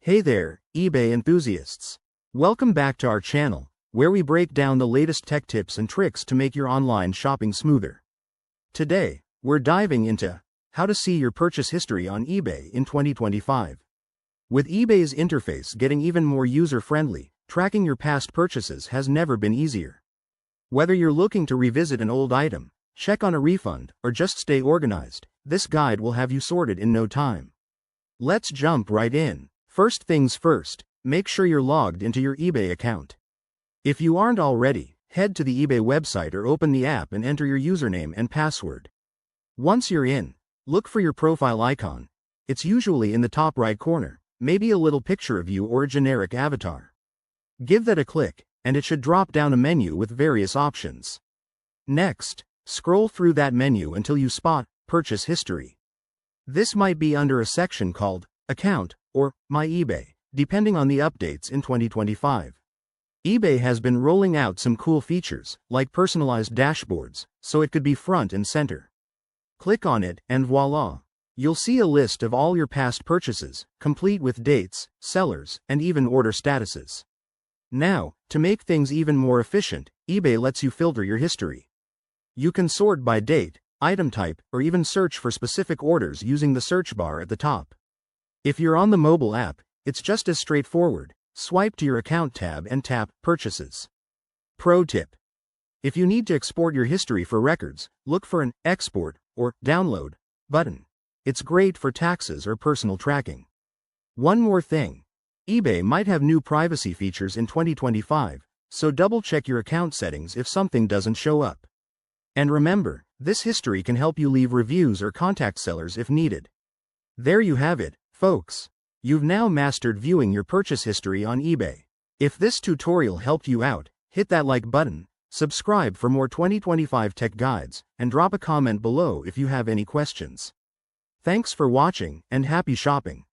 Hey there, eBay enthusiasts. Welcome back to our channel, where we break down the latest tech tips and tricks to make your online shopping smoother. Today, we're diving into how to see your purchase history on eBay in 2025. With eBay's interface getting even more user-friendly, tracking your past purchases has never been easier. Whether you're looking to revisit an old item, check on a refund, or just stay organized, this guide will have you sorted in no time. Let's jump right in. First things first, make sure you're logged into your eBay account. If you aren't already, head to the eBay website or open the app and enter your username and password. Once you're in, look for your profile icon. It's usually in the top right corner, maybe a little picture of you or a generic avatar. Give that a click, and it should drop down a menu with various options. Next, scroll through that menu until you spot Purchase History. This might be under a section called Account or My eBay, depending on the updates in 2025. eBay has been rolling out some cool features, like personalized dashboards, so it could be front and center. Click on it, and voila! You'll see a list of all your past purchases, complete with dates, sellers, and even order statuses. Now, to make things even more efficient, eBay lets you filter your history. You can sort by date, item type, or even search for specific orders using the search bar at the top. If you're on the mobile app, it's just as straightforward. Swipe to your Account tab and tap Purchases. Pro tip: if you need to export your history for records, look for an Export or Download button. It's great for taxes or personal tracking. One more thing: eBay might have new privacy features in 2025, so double-check your account settings if something doesn't show up. And remember, this history can help you leave reviews or contact sellers if needed. There you have it, folks. You've now mastered viewing your purchase history on eBay. If this tutorial helped you out, hit that like button, subscribe for more 2025 tech guides, and drop a comment below if you have any questions. Thanks for watching, and happy shopping.